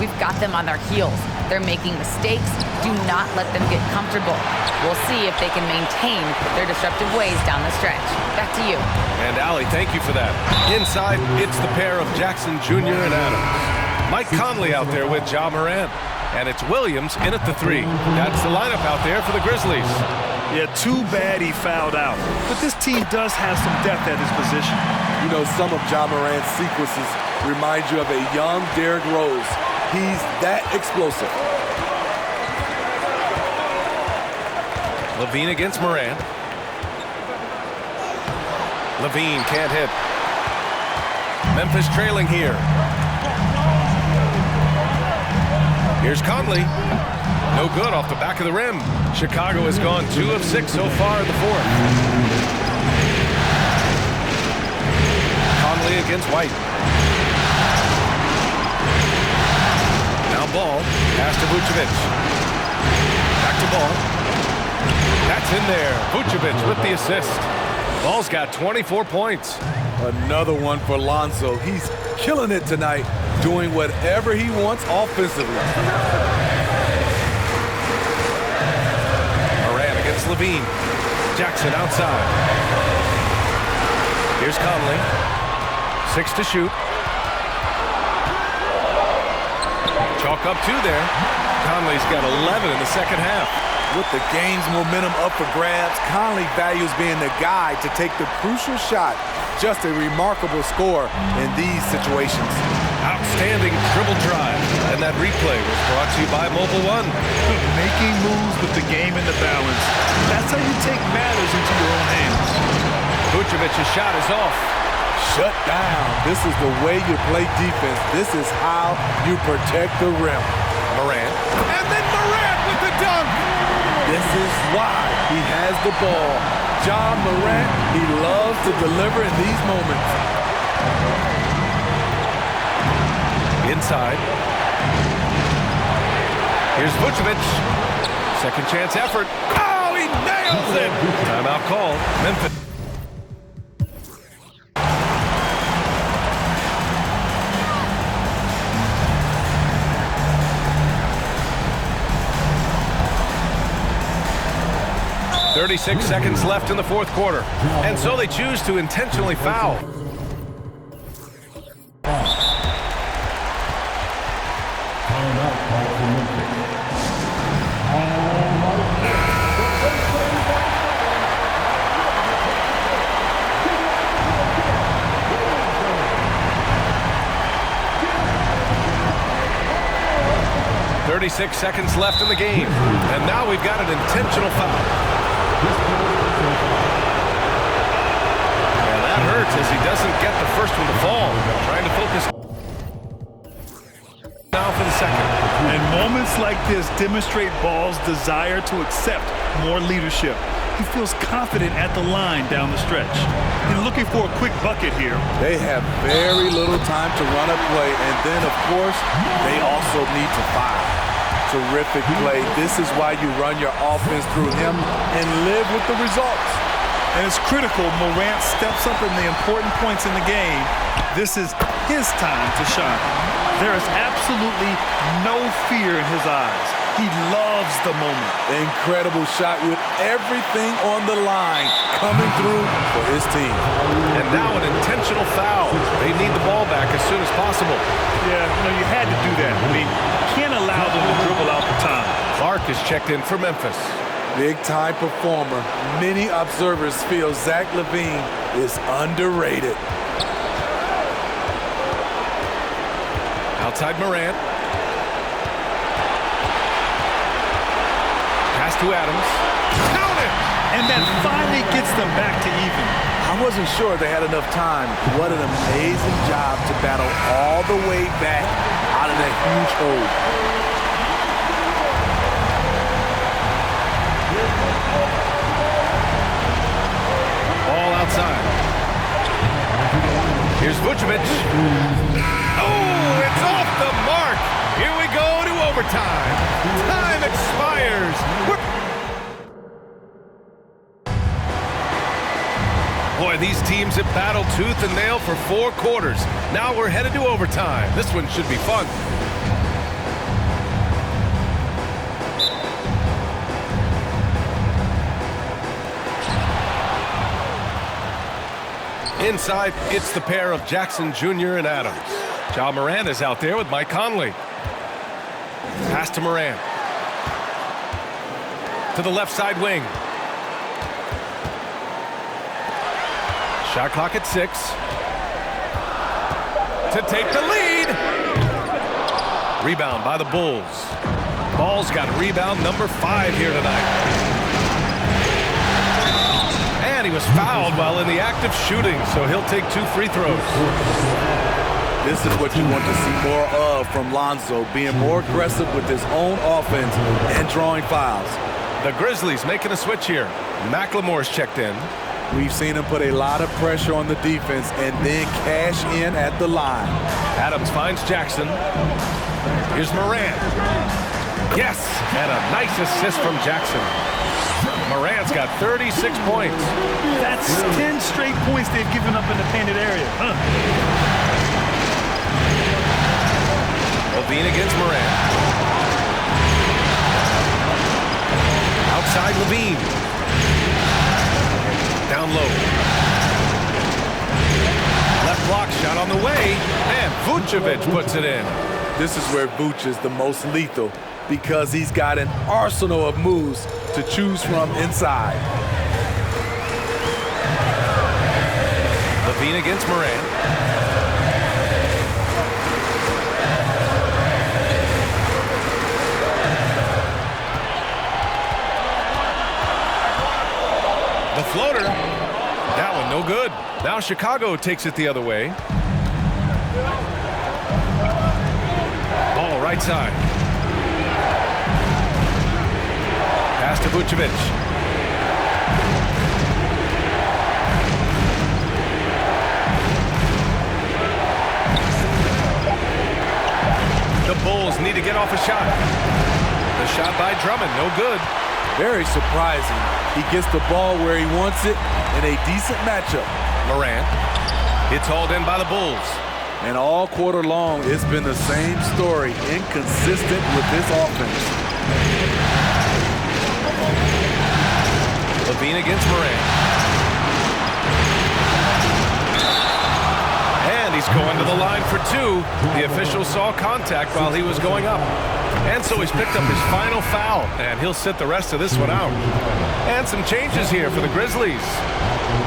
We've got them on their heels. They're making mistakes. Do not let them get comfortable. We'll see if they can maintain their disruptive ways down the stretch. Back to you. And Allie, thank you for that. Inside, it's the pair of Jackson Jr. and Adams. Mike Conley out there with Ja Morant. And it's Williams in at the 3. That's the lineup out there for the Grizzlies. Yeah, too bad he fouled out. But this team does have some depth at his position. You know, some of Ja Morant's sequences remind you of a young Derrick Rose. He's that explosive. Levine against Morant. Levine can't hit. Memphis trailing here. Here's Conley. No good off the back of the rim. Chicago has gone 2 of 6 so far in the fourth. Conley against White. Now Ball. Pass to Vucevic. Back to Ball. That's in there. Vucevic with the assist. Ball's got 24 points. Another one for Lonzo. He's killing it tonight, doing whatever he wants offensively. Morant against Levine. Jackson outside. Here's Conley. 6 to shoot. Chalk up 2 there. Conley's got 11 in the second half. With the game's momentum up for grabs, Conley values being the guy to take the crucial shot. Just a remarkable score in these situations. Outstanding dribble drive. And that replay was brought to you by Mobile One. Making moves with the game in the balance. That's how you take matters into your own hands. Vucevic's shot is off. Shut down. This is the way you play defense. This is how you protect the rim. Morant. And then Morant with the dunk. This is why he has the ball. Ja Morant, he loves to deliver in these moments. Inside. Here's Vucevic. Second chance effort. Oh, he nails it. Timeout call. Memphis. .36 seconds left in the fourth quarter. And so they choose to intentionally foul. .36 seconds left in the game. And now we've got an intentional foul. Yeah, that hurts as he doesn't get the first one to fall. Trying to focus now for the second. And moments like this demonstrate Ball's desire to accept more leadership. He feels confident at the line down the stretch. He's looking for a quick bucket here. They have very little time to run a play, and then, of course, they also need to foul. Terrific play. This is why you run your offense through him and live with the results. And it's critical Morant steps up in the important points in the game. This is his time to shine. There is absolutely no fear in his eyes. He loves the moment. Incredible shot with everything on the line coming through for his team. And now an intentional foul. They need the ball back as soon as possible. Yeah, you had to do that. I mean, can't allow them to dribble out the time. Clark is checked in for Memphis. Big-time performer. Many observers feel Zach LaVine is underrated. Outside Morant. Pass to Adams. Count it! And that finally gets them back to even. I wasn't sure they had enough time. What an amazing job to battle all the way back out of that huge hole. Ball outside. Here's Vucevic. Oh, it's off the mark. Here we go to overtime. Time expires. Boy, these teams have battled tooth and nail for 4 quarters. Now we're headed to overtime. This one should be fun. Inside, it's the pair of Jackson Jr. and Adams. Ja Morant is out there with Mike Conley. Pass to Morant. To the left side wing. Shot clock at 6. To take the lead. Rebound by the Bulls. Ball's got rebound number 5 here tonight. And he was fouled while in the act of shooting, so he'll take 2 free throws. This is what you want to see more of from Lonzo, being more aggressive with his own offense and drawing fouls. The Grizzlies making a switch here. McLemore's checked in. We've seen him put a lot of pressure on the defense and then cash in at the line. Adams finds Jackson. Here's Morant. Yes, and a nice assist from Jackson. Morant's got 36 points. That's 10 straight points they've given up in the painted area. Levine against Morant. Outside Levine. Down low. Left block shot on the way, and Vucevic puts it in. This is where Vuce is the most lethal because he's got an arsenal of moves to choose from inside. Levine against Morant. The floater. That one no good. Now Chicago takes it the other way. Ball right side. Pass to Vucevic. The Bulls need to get off a shot. The shot by Drummond, no good. Very surprising. He gets the ball where he wants it in a decent matchup. Morant. It's hauled in by the Bulls. And all quarter long, it's been the same story, inconsistent with this offense. Levine against Morant. And he's going to the line for 2. The official saw contact while he was going up. And so he's picked up his final foul, and he'll sit the rest of this one out. And some changes here for the Grizzlies.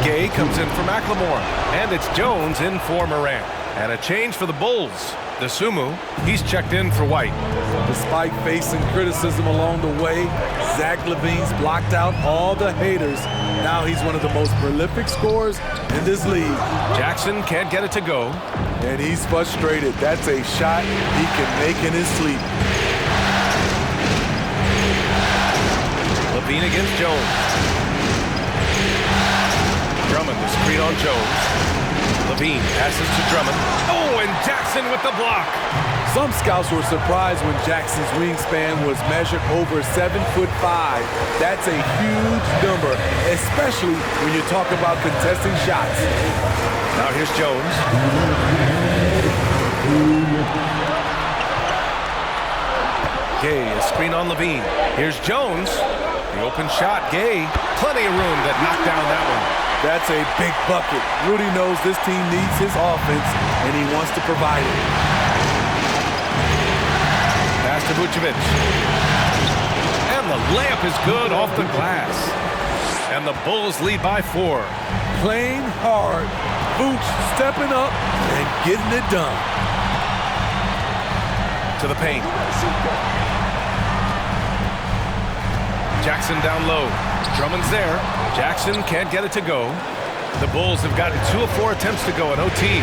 Gay comes in for McLemore, and it's Jones in for Morant. And a change for the Bulls. Dosunmu, he's checked in for White. Despite facing criticism along the way, Zach LaVine's blocked out all the haters. Now he's one of the most prolific scorers in this league. Jackson can't get it to go. And he's frustrated. That's a shot he can make in his sleep. Levine against Jones. Drummond, the screen on Jones. Levine passes to Drummond. Oh, and Jackson with the block. Some scouts were surprised when Jackson's wingspan was measured over 7'5". That's a huge number, especially when you talk about contesting shots. Now here's Jones. Gay, a screen on Levine. Here's Jones. The open shot, Gay. Plenty of room to knock down that one. That's a big bucket. Rudy knows this team needs his offense, and he wants to provide it. Pass to Vucevic. And the layup is good off the glass. And the Bulls lead by 4. Playing hard. Vooch stepping up and getting it done. To the paint. Jackson down low. Drummond's there. Jackson can't get it to go. The Bulls have gotten 2 of 4 attempts to go in OT.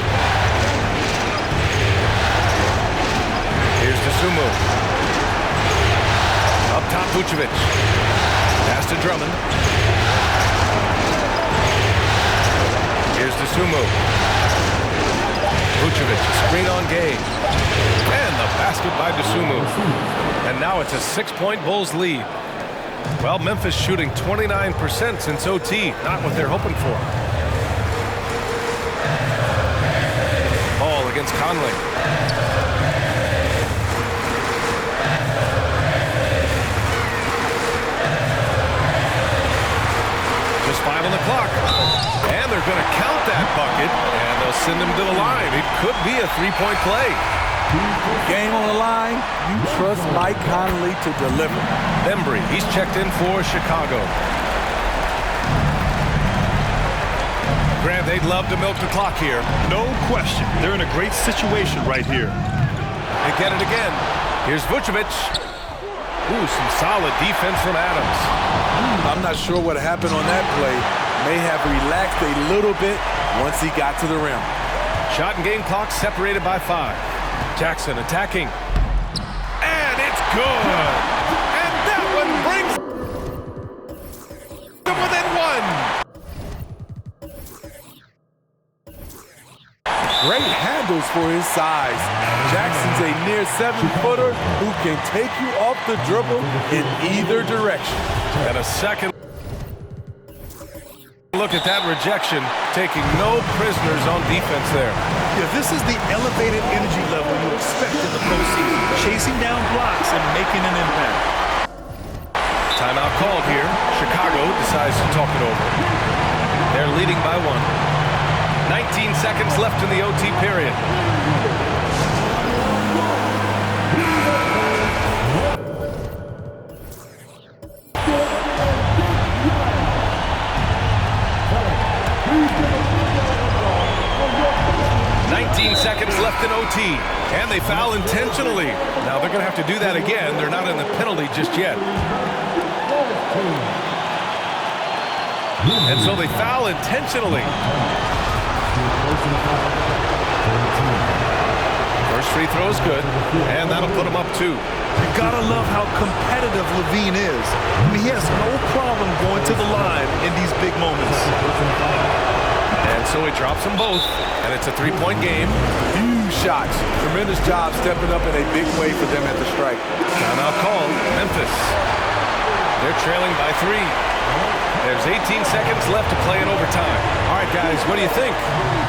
Here's Dosunmu. Up top, Vucevic. Pass to Drummond. Here's Dosunmu. Vucevic, screen on Gay. And the basket by Dosunmu. And now it's a 6-point Bulls lead. Well, Memphis shooting 29% since OT. Not what they're hoping for. Ball against Conley. Just 5 on the clock. And they're going to count that bucket send him to the line. It could be a three-point play. Game on the line, you trust Mike Conley to deliver. Embry, he's checked in for Chicago. Grant, they'd love to milk the clock here. No question. They're in a great situation right here. They get it again. Here's Vucevic. Ooh, some solid defense from Adams. I'm not sure what happened on that play. May have relaxed a little bit once he got to the rim. Shot and game clock separated by 5. Jackson attacking. And it's good. And that one brings them within 1. Great handles for his size. Jackson's a near 7-footer who can take you off the dribble in either direction. And a second look at that rejection, taking no prisoners on defense there. Yeah, this is the elevated energy level you expect in the postseason. Chasing down blocks and making an impact. Timeout called here. Chicago decides to talk it over. They're leading by 1. 19 seconds left in the OT period. Seconds left in OT, and they foul intentionally. Now they're going to have to do that again. They're not in the penalty just yet. And so they foul intentionally. First free throw is good, and that'll put them up 2. You gotta love how competitive Levine is. I mean, he has no problem going to the line in these big moments. And so he drops them both, and it's a 3-point game. Huge shots. Tremendous job stepping up in a big way for them at the strike. Timeout called. Memphis. They're trailing by 3. There's 18 seconds left to play in overtime. All right, guys, what do you think?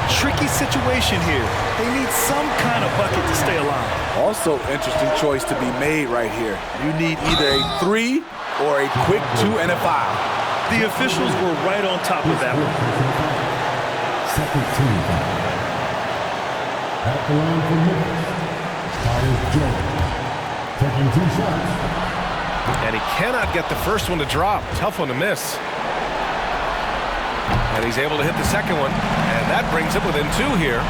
Tricky situation here. They need some kind of bucket to stay alive. Also, interesting choice to be made right here. You need either a 3 or a quick 2 and a foul. The officials were right on top of that one. Second team foul. At the line for Memphis, Tyus Jones, taking 2 shots. And he cannot get the first one to drop. Tough one to miss. And he's able to hit the second one. And that brings him within 2 here.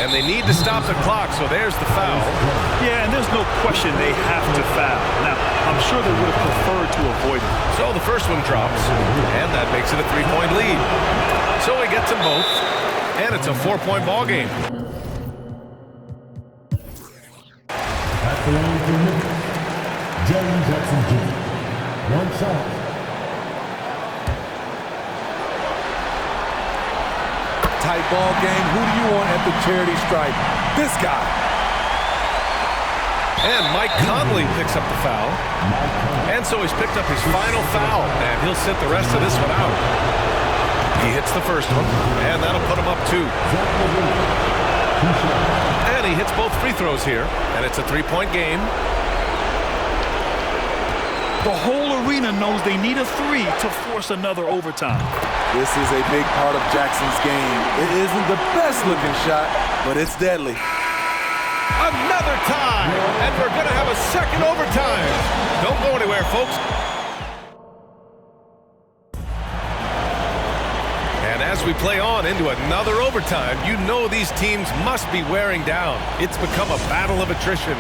And they need to stop the clock, so there's the foul. Yeah, and there's no question they have to foul. Now, I'm sure they would have preferred to avoid it. So the first one drops, and that makes it a 3-point lead. So he gets them both, and it's a 4-point ball game. At the line for Memphis, Jaren Jackson Jr. 1 shot. Tight ball game. Who do you want at the charity stripe? This guy. And Mike Conley picks up the foul. And so he's picked up his final foul, and he'll sit the rest of this one out. He hits the first one, and that'll put him up 2. And he hits both free throws here, and it's a 3-point game. The whole arena knows they need a 3 to force another overtime. This is a big part of Jackson's game. It isn't the best looking shot, but it's deadly. Another time, and we're going to have a second overtime. Don't go anywhere, folks. And as we play on into another overtime, you know these teams must be wearing down. It's become a battle of attrition.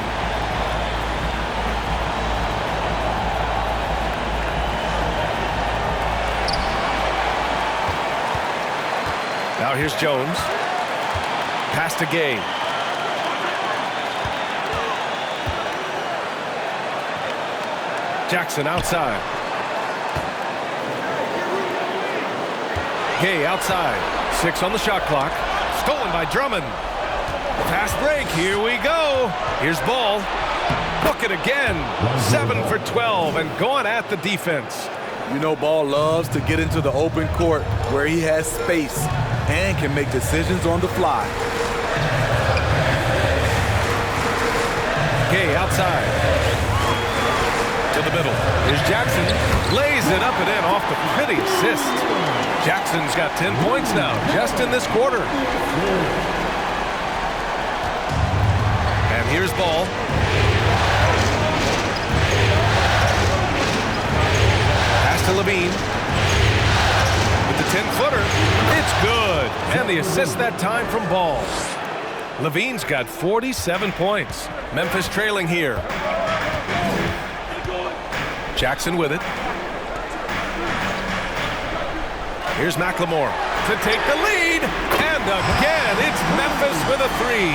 Now here's Jones. Pass to Gay. Jackson outside. Gay outside. 6 on the shot clock. Stolen by Drummond. Fast break. Here we go. Here's Ball. Book it again. 7 for 12 and going at the defense. You know, Ball loves to get into the open court where he has space and can make decisions on the fly. Gay outside. To the middle. Here's Jackson. Lays it up and in off the pretty assist. Jackson's got 10 points now, just in this quarter. And here's Ball. Pass to Levine. With the 10-footer. It's good. And the assist that time from Ball. Levine's got 47 points. Memphis trailing here. Jackson with it. Here's McLemore to take the lead. And again, it's Memphis with a three.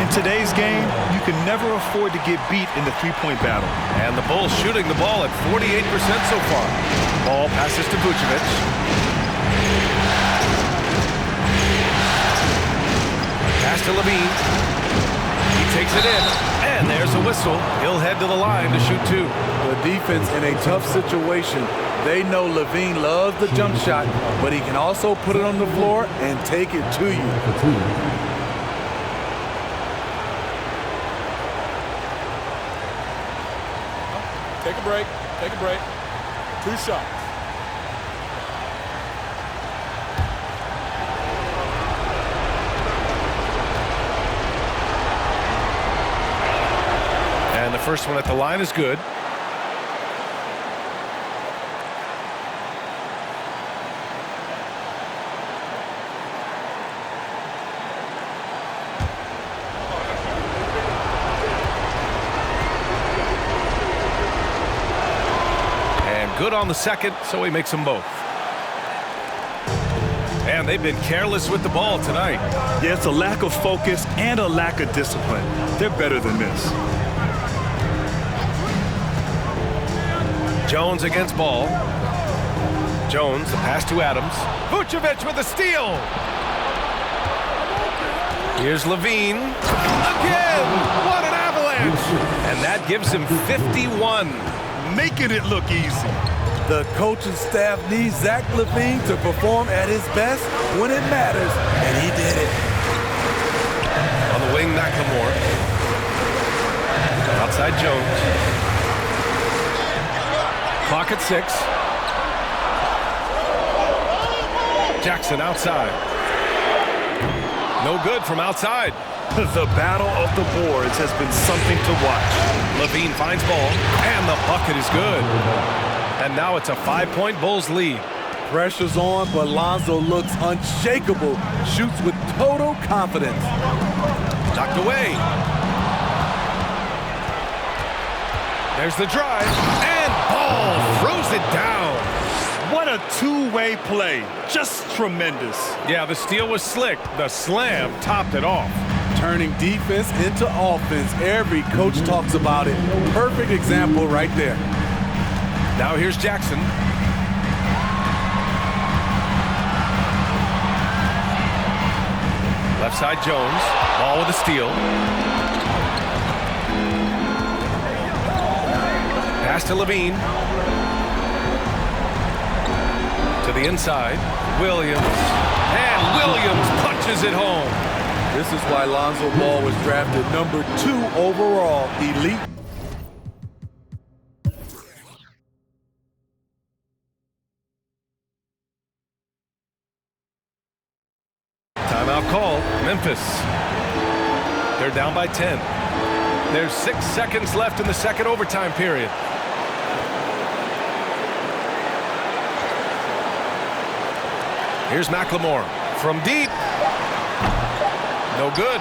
In today's game, you can never afford to get beat in the three-point battle. And the Bulls shooting the ball at 48% so far. Ball passes to Vucevic. Pass to Levine. He takes it in. And there's a whistle. He'll head to the line to shoot two. The defense in a tough situation. They know Levine loves the jump shot, but he can also put it on the floor and take it to you. Take a break. Take a break. 2 shots. And the first one at the line is good. Good on the second, so he makes them both. And they've been careless with the ball tonight. Yeah, it's a lack of focus and a lack of discipline. They're better than this. Jones against Ball. Jones, the pass to Adams. Vucevic with a steal. Here's Levine. Again! What an avalanche! And that gives him 51. Making it look easy. The coaching staff needs Zach Levine to perform at his best when it matters, and he did it. On the wing, McLemore. Outside Jones. Clock at 6. Jackson outside. No good from outside. The battle of the boards has been something to watch. Levine finds Ball, and the bucket is good. And now it's a 5-point Bulls lead. Pressure's on, but Lonzo looks unshakable. Shoots with total confidence. Knocked away. There's the drive, and Ball throws it down. What a two-way play. Just tremendous. Yeah, the steal was slick. The slam topped it off. Turning defense into offense. Every coach talks about it. Perfect example right there. Now here's Jackson. Left side Jones. Ball with a steal. Pass to Levine. To the inside. Williams. And Williams punches it home. This is why Lonzo Ball was drafted number 2 overall. Elite. Timeout call. Memphis. They're down by 10. There's 6 seconds left in the second overtime period. Here's McLemore from deep. No good.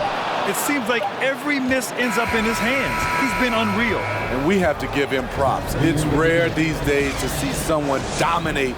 It seems like every miss ends up in his hands. He's been unreal. And we have to give him props. It's rare these days to see someone dominate.